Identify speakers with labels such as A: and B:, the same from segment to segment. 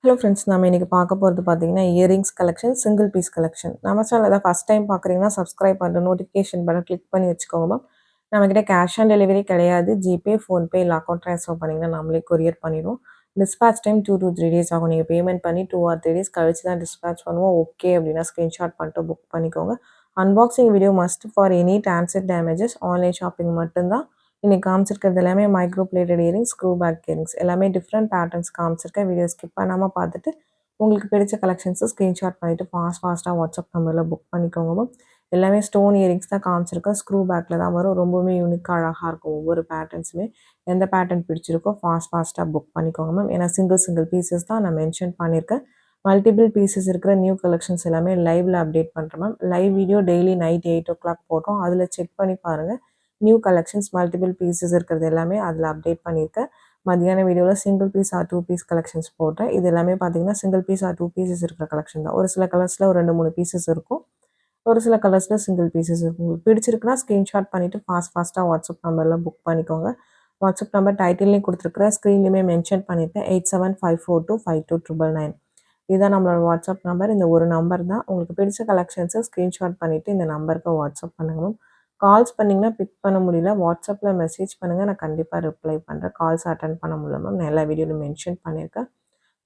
A: Hello friends, நம்ம இன்னைக்கு பார்க்க போகிறது பார்த்தீங்கன்னா earrings collection, single piece collection. நம்ம சேனல் தான் ஃபஸ்ட் டைம் பார்க்குறீங்கன்னா சப்ஸ்கிரைப் பண்ணிட்டு நோட்டிஃபிகேஷன் பட்டன் கிளிக் பண்ணி வச்சுக்கோங்க மேம். நம்மக்கிட்ட கேஷ் ஆன் டெலிவரி கிடையாது. ஜிபே, ஃபோன்பே இல்லை அக்கௌண்ட் ட்ரான்ஸ்ஃபர் பண்ணிங்கன்னா நம்மளே கொரியர் பண்ணிடுவோம். டிஸ்பேச் டைம் 2 to 3 days ஆகும். நீங்கள் பேமெண்ட் பண்ணி 2 or 3 days கழிச்சு தான் டிஸ்பேச் பண்ணுவோம். ஓகே அப்படின்னா ஸ்க்ரீன்ஷாட் பண்ணிட்டு புக் பண்ணிக்கோங்க. Unboxing video must for any transit damages. Online shopping மட்டும்தான். இன்னைக்கு காமிச்சிருக்கிறது எல்லாமே micro plated earrings, screw back earrings எல்லாமே டிஃப்ரெண்ட் பேட்டர்ன்ஸ் காமிச்சிருக்கேன். வீடியோ ஸ்கிப் பண்ணாமல் பார்த்துட்டு உங்களுக்கு பிடிச்ச கலெக்ஷன்ஸை ஸ்க்ரீன்ஷாட் பண்ணிவிட்டு ஃபாஸ்ட்டாக வாட்ஸ்அப் நம்பரில் புக் பண்ணிக்கோங்க. எல்லாமே ஸ்டோன் இயரிங்ஸ் தான் காமிச்சிருக்கேன். ஸ்க்ரூ பேக்கில் தான் வரும். ரொம்பவுமே யூனிக்காக அழகாக இருக்கும். ஒவ்வொரு பேட்டர்ன்ஸுமே எந்த பேட்டர்ன் பிடிச்சிருக்கோ ஃபாஸ்ட்டாக புக் பண்ணிக்கோங்க மேம். ஏன்னா சிங்கிள் பீசஸ் தான் நான் மென்ஷன் பண்ணியிருக்கேன். மல்டிபிள் பீசஸ் இருக்கிற நியூ கலெக்ஷன்ஸ் எல்லாமே லைவில் அப்டேட் பண்ணுறேன் ma'am. Live video daily night 8 o'clock போடுறோம். அதில் செக் பண்ணி பாருங்கள். நியூ கலெக்ஷன்ஸ் மல்டிபிள் பீசஸ் இருக்கிறது எல்லாமே அதில் அப்டேட் பண்ணியிருக்கேன். மதியான வீடியோவில் single piece or 2 piece collections போடுறேன். இது எல்லாமே பார்த்தீங்கன்னா சிங்கிள் பீஸ் ஆர் 2 பீசஸ் இருக்கிற கலெக்ஷன் தான். ஒரு சில கலர்ஸில் ஒரு 2-3 பீசஸ் இருக்கும். ஒரு சில கலர்ஸில் சிங்கிள் பீசஸ் இருக்கும். உங்களுக்கு பிடிச்சிருக்குன்னா ஸ்க்ரீன்ஷாட் பண்ணிவிட்டு ஃபாஸ்ட்டாக வாட்ஸ்அப் நம்பரில் புக் பண்ணிக்கோங்க. வாட்ஸ்அப் நம்பர் டைட்டில்லையும் கொடுத்துருக்குறேன், ஸ்க்ரீன்லேயுமே மென்ஷன் பண்ணியிருக்கேன். 8754252999. இதுதான் நம்மளோட வாட்ஸ்அப் நம்பர். இந்த ஒரு நம்பர் தான். உங்களுக்கு பிடிச்ச கலெக்ஷன்ஸை ஸ்க்ரீன்ஷாட் பண்ணிவிட்டு இந்த நம்பருக்கு வாட்ஸ்அப் பண்ணுங்க. கால்ஸ் பண்ணிங்கன்னா பிக் பண்ண முடியல. வாட்ஸ்அப்பில் மெசேஜ் பண்ணுங்கள், நான் கண்டிப்பாக ரிப்ளை பண்ணுறேன். கால்ஸ் அட்டன் பண்ண முடியல மேம். நான் எல்லா வீடியோவில் மென்ஷன் பண்ணியிருக்கேன்.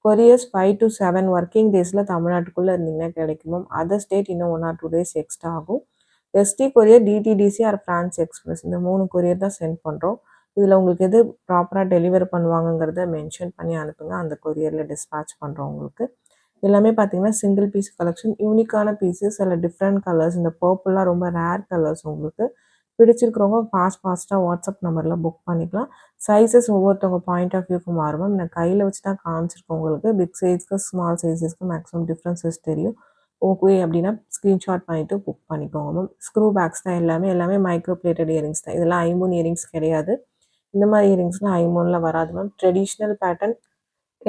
A: கொரியர்ஸ் 5 to 7 ஒர்க்கிங் டேஸில் தமிழ்நாட்டுக்குள்ளே இருந்தீங்கன்னா கிடைக்கும் மேம். அதர் ஸ்டேட் இன்னும் 1 or 2 days எக்ஸ்ட்ரா ஆகும். ST courier, DTDC or Franch express இந்த 3 கொரியர் தான் சென்ட் பண்ணுறோம். இதில் உங்களுக்கு எது ப்ராப்பராக டெலிவரி பண்ணுவாங்கங்கிறத மென்ஷன் பண்ணி அனுப்புங்க. அந்த கொரியரில் டிஸ்பேச் பண்ணுறோம் உங்களுக்கு. எல்லாமே பார்த்தீங்கன்னா சிங்கிள் பீஸ் கலெக்ஷன், யூனிக்கான பீசஸ் அதில் டிஃப்ரெண்ட் கலர்ஸ். இந்த பர்பிள்லாம் ரொம்ப ரேர் கலர்ஸ். உங்களுக்கு பிடிச்சிருக்கிறவங்க ஃபாஸ்ட்டாக வாட்ஸ்அப் நம்பரில் புக் பண்ணிக்கலாம். சைஸஸ் ஒவ்வொருத்தவங்க பாயிண்ட் ஆஃப் வியூக்கு மாறும். நான் கையில் வச்சு தான் காமிச்சிருக்கேன் உங்களுக்கு. பிக் சைஸ்க்கு ஸ்மால் சைஸஸ்க்கு மேக்ஸிமம் டிஃப்ரென்சஸ் தெரியும். ஓகே அப்படின்னா ஸ்க்ரீன்ஷாட் பண்ணிவிட்டு புக் பண்ணிக்கோங்க மேம். ஸ்க்ரூ பேக்ஸ் தான் எல்லாமே மைக்ரோ பிளேட்டட் இயரிங்ஸ் தான். இதெல்லாம் ஐமூன் இயரிங்ஸ் கிடையாது. இந்த மாதிரி இயரிங்ஸ்லாம் ஐமூனில் வராது மேம். ட்ரெடிஷ்னல் பேட்டர்ன்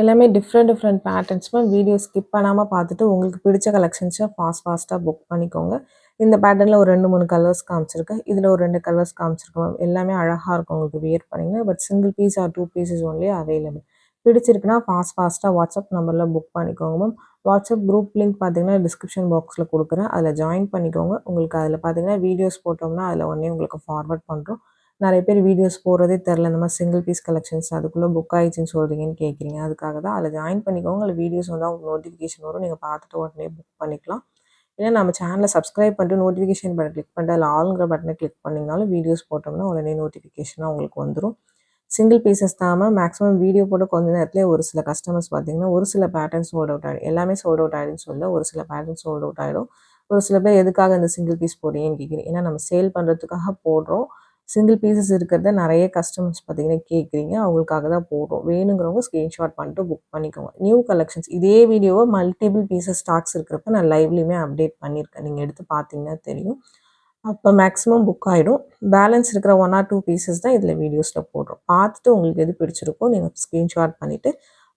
A: எல்லாமே different patterns ma'am. Video skip பண்ணாமல் பார்த்துட்டு உங்களுக்கு பிடிச்ச கலெக்ஷன்ஸை ஃபாஸ்ட்டாக புக் பண்ணிக்கோங்க. இந்த பேட்டர்னில் ஒரு 2-3 கலர்ஸ் காமிச்சிருக்கேன். இதில் ஒரு 2 கலர்ஸ் காமிச்சிருக்கேன் மேம். எல்லாமே அழகாக இருக்கும் உங்களுக்கு வியர் பண்ணிங்கன்னா. But single piece or 2 pieces only available. பிடிச்சிருக்குன்னா ஃபாஸ்ட்டாக வாட்ஸ்அப் நம்பரில் புக் பண்ணிக்கோங்க மேம். வாட்ஸ்அப் குரூப் லிங்க் பார்த்தீங்கன்னா டிஸ்கிரிப்ஷன் பாக்ஸில் கொடுக்குறேன். அதில் ஜாயின் பண்ணிக்கோங்க. உங்களுக்கு அதில் பார்த்தீங்கன்னா வீடியோஸ் போட்டோம்னா அதில் உடனே உங்களுக்கு ஃபார்வர்ட் பண்ணுறோம். நிறைய பேர் வீடியோஸ் போடுறதே தெரில. இந்த மாதிரி சிங்கிள் பீஸ் கலெக்ஷன்ஸ் அதுக்குள்ளே புக் ஆகிடுச்சின்னு சொல்கிறீங்கன்னு கேட்குறீங்க. அதுக்காக தான் அதில் ஜாயின் பண்ணிக்கோங்க. அதில் வீடியோஸ் வந்தால் உங்களுக்கு நோட்டிஃபிகேஷன் வரும். நீங்கள் பார்த்துட்டு உடனே புக் பண்ணிக்கலாம். ஏன்னா நம்ம சேனலை சப்ஸ்கிரைப் பண்ணிட்டு நோட்டிஃபிகேஷன் பட்டன் கிளிக் பண்ணிட்டு அதில் ஆளுங்கிற பட்டனை கிளிக் பண்ணிங்கனாலும் வீடியோஸ் போட்டோம்னா உடனே நோட்டிஃபிகேஷனாக உங்களுக்கு வந்துடும். சிங்கிள் பீசஸ் தான் மேக்ஸிமம் வீடியோ போட்டு கொஞ்ச நேரத்துலேயே ஒரு சில கஸ்டமர்ஸ் பார்த்தீங்கன்னா ஒரு சில பேட்டர்ன் சோல்ட் அவுட் ஆகிடும். எல்லாமே சோல்ட் அவுட் ஆகிடுன்னு சொல்ல, ஒரு சில பேட்டர்ன் சோல்ட் அவுட் ஆகிடும். ஒரு சில பேர் எதுக்காக இந்த சிங்கிள் பீஸ் போடுறீங்கன்னு கேட்குறீங்க. ஏன்னா நம்ம சேல் பண்ணுறதுக்காக போடுறோம். சிங்கிள் பீசஸ் இருக்கிறத நிறைய கஸ்டமர்ஸ் பார்த்தீங்கன்னா கேட்குறீங்க. அவங்களுக்காக தான் போடுறோம். வேணுங்கிறவங்க ஸ்க்ரீன்ஷாட் பண்ணிட்டு புக் பண்ணிக்கோங்க. நியூ கலெக்ஷன்ஸ் இதே வீடியோவை மல்டிபிள் பீசஸ் ஸ்டாக்ஸ் இருக்கிறப்ப நான் லைவ்லையுமே அப்டேட் பண்ணியிருக்கேன். நீங்கள் எடுத்து பார்த்தீங்கன்னா தெரியும். அப்போ மேக்ஸிமம் புக் ஆகிடும். பேலன்ஸ் இருக்கிற 1 or 2 பீசஸ் தான் இதில் வீடியோஸில் போடுறோம். பார்த்துட்டு உங்களுக்கு எது பிடிச்சிருக்கோ நீங்கள் ஸ்க்ரீன்ஷாட் பண்ணிவிட்டு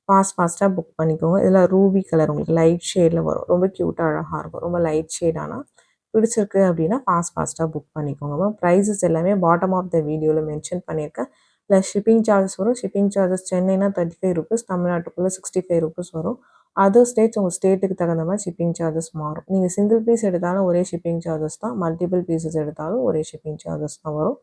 A: ஃபாஸ்ட்டாக புக் பண்ணிக்கோங்க. இதில் ரூபி கலர் உங்களுக்கு லைட் ஷேடில் வரும். ரொம்ப க்யூட்டாக அழகாக இருக்கும். ரொம்ப லைட் ஷேடானால் பிடிச்சிருக்கு அப்படின்னா ஃபாஸ்ட்டாக புக் பண்ணிக்கோங்க. ப்ரைஸஸ் எல்லாமே பாட்டம் ஆஃப் த வீடியோவில் மென்ஷன் பண்ணியிருக்கேன். ப்ளஸ் ஷிப்பிங் சார்ஜஸ் வரும். ஷிப்பிங் சார்ஜஸ் சென்னைனா 35 rupees, தமிழ்நாட்டுக்குள்ளே 65 rupees வரும். அதர் ஸ்டேட்ஸ் உங்கள் ஸ்டேட்டுக்கு தகுந்த மாதிரி ஷிப்பிங் சார்ஜஸ் மாறும். நீங்கள் சிங்கிள் பீஸ் எடுத்தாலும் ஒரே ஷிப்பிங் சார்ஜஸ் தான். மல்டிபிள் பீசஸ் எடுத்தாலும் ஒரே ஷிப்பிங் சார்ஜஸ் தான் வரும்.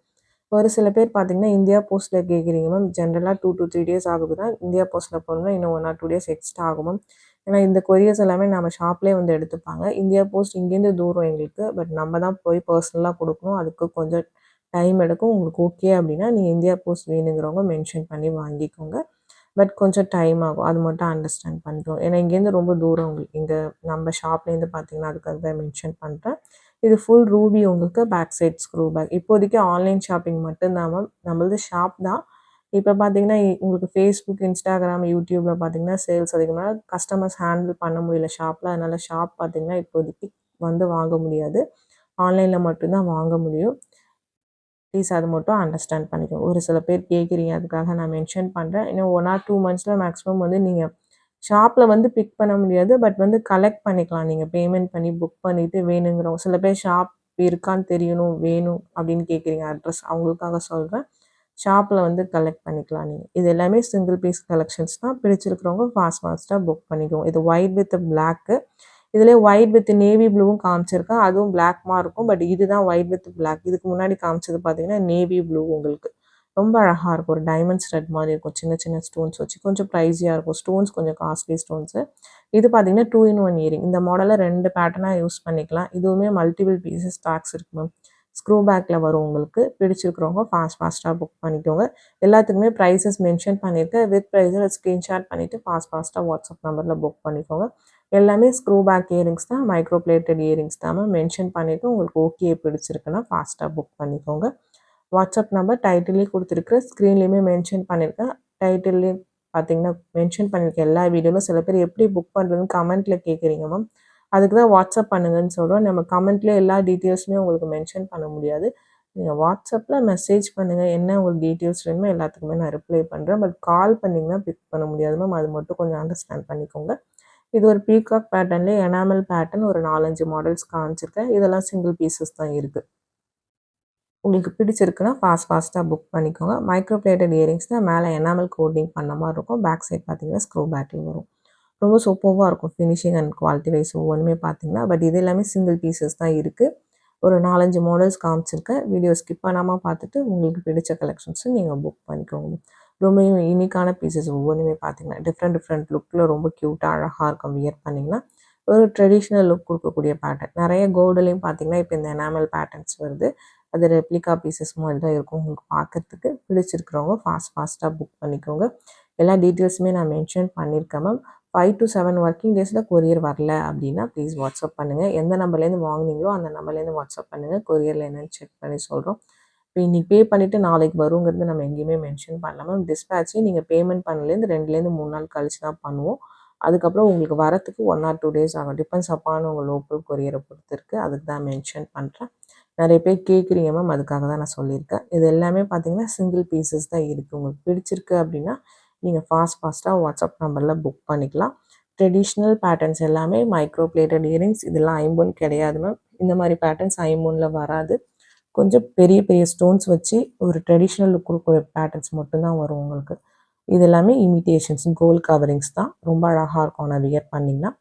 A: ஒரு சில பேர் பார்த்தீங்கன்னா இந்தியா போஸ்ட்டில் கேட்குறீங்க மேம். ஜென்ரலாக 2 to 3 days ஆகுது தான். இந்தியா போஸ்ட்டில் போகணும்னா இன்னும் 1 or 2 days எக்ஸ்ட்ரா ஆகும் மேம். ஏன்னா இந்த கொரியர்ஸ் எல்லாமே நம்ம ஷாப்லேயே வந்து எடுத்துப்பாங்க. இந்தியா போஸ்ட் இங்கேருந்து தூரம் எங்களுக்கு. பட் நம்ம தான் போய் பர்சனலாக கொடுக்கணும். அதுக்கு கொஞ்சம் டைம் எடுக்கும். உங்களுக்கு ஓகே அப்படின்னா நீங்கள் இந்தியா போஸ்ட் வேணுங்கிறவங்க மென்ஷன் பண்ணி வாங்கிக்கோங்க. பட் கொஞ்சம் டைம் ஆகும். அது மட்டும் அண்டர்ஸ்டாண்ட் பண்ணிக்கோங்க. ஏன்னா இங்கேருந்து ரொம்ப தூரம் உங்களுக்கு. இங்கே நம்ம ஷாப்லேருந்து பார்த்தீங்கன்னா அதுக்காக தான் மென்ஷன் பண்ணுறேன். இது ஃபுல் ரூபி உங்களுக்கு பேக் சைட் ஸ்க்ரூ பேக். இப்போதைக்கு ஆன்லைன் ஷாப்பிங் மட்டும்தான் மேம். நம்மளது ஷாப் தான். இப்போ பார்த்தீங்கன்னா உங்களுக்கு ஃபேஸ்புக், இன்ஸ்டாகிராம், யூடியூப்பில் பார்த்தீங்கன்னா சேல்ஸ் அதிகமாக கஸ்டமர்ஸ் ஹேண்டில் பண்ண முடியல ஷாப்பில். அதனால் ஷாப் பார்த்தீங்கன்னா இப்போதைக்கு வந்து வாங்க முடியாது. ஆன்லைனில் மட்டும்தான் வாங்க முடியும். ப்ளீஸ் அது மட்டும் அண்டர்ஸ்டாண்ட் பண்ணிக்கோங்க. ஒரு சில பேர் கேட்குறீங்க, அதுக்காக நான் மென்ஷன் பண்ணுறேன். இன்னும் 1 or 2 monthஸில் மேக்ஸிமம் வந்து நீங்கள் ஷாப்பில் வந்து பிக் பண்ண முடியாது. பட் வந்து கலெக்ட் பண்ணிக்கலாம். நீங்கள் பேமெண்ட் பண்ணி புக் பண்ணிவிட்டு வேணுங்கிறவங்க சில பேர் ஷாப் இருக்கான்னு தெரியணும் வேணும் அப்படின்னு கேட்குறீங்க அட்ரஸ். அவங்களுக்காக சொல்கிறேன். ஷாப்பில் வந்து கலெக்ட் பண்ணிக்கலாம் நீங்கள். இது எல்லாமே சிங்கிள் பீஸ் கலெக்ஷன்ஸ் தான். பிடிச்சிருக்கிறவங்க ஃபாஸ்ட்டாக புக் பண்ணிக்கோங்க. இது ஒயிட் வித் பிளாக்கு. இதிலே ஒயிட் வித் நேவி ப்ளூவும் காமிச்சிருக்கேன். அதுவும் பிளாக்மா இருக்கும். பட் இதுதான் ஒயிட் வித் பிளாக். இதுக்கு முன்னாடி காமிச்சது பார்த்தீங்கன்னா நேவி ப்ளூ உங்களுக்கு. ரொம்ப அழகாக இருக்கும். ஒரு டைமண்ட் ஸ்டட் மாதிரி இருக்கும். சின்ன சின்ன ஸ்டோன்ஸ் வச்சு கொஞ்சம் ப்ரைஸியாக இருக்கும். ஸ்டோன்ஸ் கொஞ்சம் காஸ்ட்லி ஸ்டோன்ஸு. இது பார்த்தீங்கன்னா 2 in 1 இயரிங். இந்த மாடலில் 2 பேட்டர்னாக யூஸ் பண்ணிக்கலாம். இதுவுமே மல்டிபிள் பீசஸ் ஸ்டாக்ஸ் இருக்கு மேம். ஸ்க்ரூ பேக்கில் வரும் உங்களுக்கு. பிடிச்சிருக்கிறவங்க ஃபாஸ்ட்டாக புக் பண்ணிக்கோங்க. எல்லாத்துக்குமே ப்ரைஸஸ் மென்ஷன் பண்ணியிருக்கேன். வித் ப்ரைஸை ஸ்க்ரீன்ஷாட் பண்ணிவிட்டு ஃபாஸ்ட்டாக வாட்ஸ்அப் நம்பரில் புக் பண்ணிக்கோங்க. எல்லாமே ஸ்க்ரூ பேக் இயரிங்ஸ் தான். மைக்ரோ பிளேட்டட் இயரிங்ஸ் தான் மேம். மென்ஷன் பண்ணிவிட்டு உங்களுக்கு ஓகே பிடிச்சிருக்குன்னா ஃபாஸ்ட்டாக புக் பண்ணிக்கோங்க. வாட்ஸ்அப் நம்பர் டைட்டிலே கொடுத்துருக்கு. ஸ்க்ரீன்லேயுமே மென்ஷன் பண்ணியிருக்கேன். டைட்டில்லேயும் பார்த்தீங்கன்னா மென்ஷன் பண்ணியிருக்கேன் எல்லா வீடியோவில். சில பேர் எப்படி புக் பண்ணுறதுன்னு கமெண்ட்டில் கேட்குறீங்க மேம். அதுக்கு தான் வாட்ஸ்அப் பண்ணுங்கன்னு சொல்கிறோம். நம்ம கமெண்ட்லேயே எல்லா டீட்டெயில்ஸுமே உங்களுக்கு மென்ஷன் பண்ண முடியாது. நீங்கள் வாட்ஸ்அப்பில் மெசேஜ் பண்ணுங்கள். என்ன உங்களுக்கு டீட்டெயில்ஸ் வேணுமோ எல்லாத்துக்குமே நான் ரிப்ளை பண்ணுறேன். பட் கால் பண்ணிங்கன்னா பிக் பண்ண முடியாது மேம். அது மட்டும் கொஞ்சம் அண்டர்ஸ்டாண்ட் பண்ணிக்கோங்க. இது ஒரு பீகாக் பேட்டர்ன்லேயே எனாமல் பேட்டர்ன் ஒரு 4-5 மாடல்ஸ் காமிச்சிருக்கேன். இதெல்லாம் சிங்கிள் பீசஸ் தான் இருக்குது. உங்களுக்கு பிடிச்சிருக்குன்னா ஃபாஸ்ட்டாக புக் பண்ணிக்கோங்க. மைக்ரோ பிளேட்டட் இயரிங்ஸ் தான். மேலே எனாமல் கோட்டிங் பண்ண மாதிரி இருக்கும். பேக் சைட் பார்த்தீங்கன்னா ஸ்க்ரூ பேக்கில் வரும். ரொம்ப சூப்பராக இருக்கும் ஃபினிஷிங் அண்ட் குவாலிட்டி வைஸ் ஒவ்வொன்றுமே பார்த்தீங்கன்னா. பட் இது எல்லாமே சிங்கிள் பீசஸ் தான் இருக்குது. ஒரு 4-5 மாடல்ஸ் காமிச்சிருக்கேன். வீடியோ ஸ்கிப் பண்ணாமல் பார்த்துட்டு உங்களுக்கு பிடிச்ச கலெக்ஷன்ஸும் நீங்கள் புக் பண்ணிக்கோங்க. ரொம்ப யூனிக்கான பீசஸ் ஒவ்வொன்றுமே பார்த்தீங்கன்னா டிஃப்ரெண்ட் லுக்கில் ரொம்ப க்யூட்டாக அழகாக இருக்கும். வியர் பண்ணிங்கன்னா ஒரு ட்ரெடிஷ்னல் லுக் கொடுக்கக்கூடிய பேட்டர்ன். நிறைய கோல்டுலேயும் பார்த்தீங்கன்னா இப்போ இந்த எனாமல் பேட்டர்ன்ஸ் வருது. அது ரெப்ளிகா பீசஸ் மாதிரி தான் இருக்கும். உங்களுக்கு பார்க்குறதுக்கு பிடிச்சிருக்கிறவங்க ஃபாஸ்ட்டாக புக் பண்ணிக்கோங்க. எல்லா டீட்டெயில்ஸுமே நான் மென்ஷன் பண்ணியிருக்கேன் மேம். 5 to 7 ஒர்க்கிங் டேஸில் கொரியர் வரல அப்படின்னா ப்ளீஸ் வாட்ஸ்அப் பண்ணுங்கள். எந்த நம்பர்லேருந்து வாங்குனீங்களோ அந்த நம்பர்லேருந்து வாட்ஸ்அப் பண்ணுங்கள். கொரியரில் என்னென்னு செக் பண்ணி சொல்கிறோம். இப்போ இன்றைக்கி பே பண்ணிவிட்டு நாளைக்கு வருங்கிறது நம்ம எங்கேயுமே மென்ஷன் பண்ணல மேம். டிஸ்பேட்சே நீங்கள் பேமெண்ட் பண்ணலேருந்து 2-3 நாள் கழிச்சு தான் பண்ணுவோம். அதுக்கப்புறம் உங்களுக்கு வரத்துக்கு 1 or 2 days ஆகும். டிபெண்ட்ஸ் அப்பான் உங்கள் லோக்கல் கொரியரை பொறுத்து இருக்குது. அதுக்கு தான் மென்ஷன் பண்ணுறேன். நிறைய பேர் கேட்குறீங்க மேம். அதுக்காக தான் நான் சொல்லியிருக்கேன். இது எல்லாமே பார்த்தீங்கன்னா சிங்கிள் பீசஸ் தான் இருக்குது. உங்களுக்கு பிடிச்சிருக்கு அப்படின்னா நீங்கள் ஃபாஸ்ட்டாக வாட்ஸ்அப் நம்பரில் புக் பண்ணிக்கலாம். ட்ரெடிஷ்னல் பேட்டர்ன்ஸ் எல்லாமே மைக்ரோ பிளேட்டட் இயரிங்ஸ். இதெல்லாம் ஐம்பொன் கிடையாது மேம். இந்த மாதிரி பேட்டர்ன்ஸ் ஐம்பொனில் வராது. கொஞ்சம் பெரிய பெரிய ஸ்டோன்ஸ் வச்சு ஒரு ட்ரெடிஷ்னல் லுக் கொடுக்குற பேட்டர்ன்ஸ் மட்டும்தான் வரும் உங்களுக்கு. இது எல்லாமே இமிட்டேஷன்ஸ் கோல்ட் கவரிங்ஸ் தான். ரொம்ப அழகாக இருக்கும். நான் வியர் பண்ணிங்கன்னா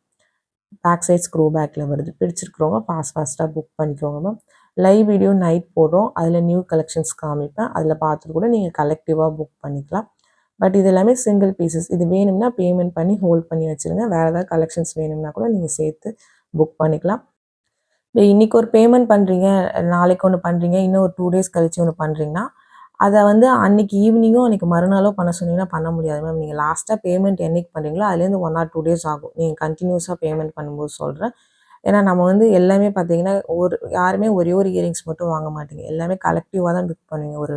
A: பேக் சைட் ஸ்க்ரூ பேக்கில் வருது. பிடிச்சிருக்கிறவங்க ஃபாஸ்ட்டாக புக் பண்ணிக்கோங்க மேம். லைவ் வீடியோ நைட் போடுறோம். அதில் நியூ கலெக்ஷன்ஸ் காமிப்பேன். அதில் பார்த்துட்டு கூட நீங்கள் கலெக்டிவாக புக் பண்ணிக்கலாம். பட் இது எல்லாமே சிங்கிள் பீசஸ். இது வேணும்னா பேமெண்ட் பண்ணி ஹோல்ட் பண்ணி வச்சுருங்க. வேறு ஏதாவது கலெக்ஷன்ஸ் வேணும்னா கூட நீங்கள் சேர்த்து புக் பண்ணிக்கலாம். இன்றைக்கி ஒரு பேமெண்ட் பண்ணுறீங்க, நாளைக்கு ஒன்று பண்ணுறீங்க, இன்னும் ஒரு 2 days கழிச்சு ஒன்று பண்ணுறீங்கன்னா அதை வந்து அன்றைக்கி ஈவினிங்கோ அன்றைக்கி மறுநாளோ பண்ண சொன்னீங்கன்னா பண்ண முடியாது மேம். நீங்கள் லாஸ்ட்டாக பேமெண்ட் என்னைக்கு பண்ணுறீங்களோ அதுலேருந்து 1 or 2 days ஆகும். நீங்கள் கண்டினியூஸாக பேமெண்ட் பண்ணும்போது சொல்கிறேன். ஏன்னா நம்ம வந்து எல்லாமே பார்த்தீங்கன்னா யாருமே ஒரே ஒரு இயரிங்ஸ் மட்டும் வாங்க மாட்டீங்க. எல்லாமே கலெக்டிவாக தான் புக் பண்ணுவீங்க. ஒரு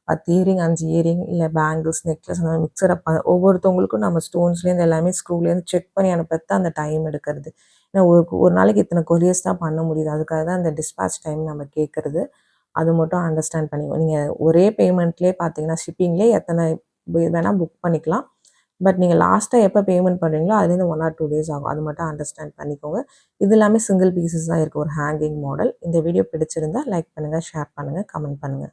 A: 10 இயரிங் 5 இயரிங் இல்லை பேங்கிள்ஸ் நெக்லஸ் அந்த மாதிரி மிக்சரப் ஒவ்வொருத்தவங்களுக்கும் நம்ம ஸ்டோன்ஸ்லேருந்து எல்லாமே ஸ்க்ரூலேருந்து செக் பண்ணி அனுப்புறது அந்த டைம் எடுக்கிறது. ஏன்னா ஒரு நாளைக்கு இத்தனை கொரியர்ஸ் தான் பண்ண முடியுது. அதுக்காக தான் அந்த டிஸ்பேச் டைம் நம்ம கேட்குறது. அது மட்டும் அண்டர்ஸ்டாண்ட் பண்ணிக்கோங்க. நீங்கள் ஒரே பேமெண்ட்லேயே பார்த்தீங்கன்னா ஷிப்பிங்லேயே எத்தனை வேணால் புக் பண்ணிக்கலாம். பட் நீங்கள் லாஸ்ட்டாக எப்போ பேமெண்ட் பண்ணுறீங்களோ அதுலேருந்து 1 or 2 days ஆகும். அது மட்டும் அண்டர்ஸ்டாண்ட் பண்ணிக்கோங்க. இது எல்லாமே சிங்கிள் பீசஸ் தான் இருக்குது. ஒரு ஹேங்கிங் மாடல். இந்த வீடியோ பிடிச்சிருந்தா லைக் பண்ணுங்கள், ஷேர் பண்ணுங்கள், கமெண்ட் பண்ணுங்கள்.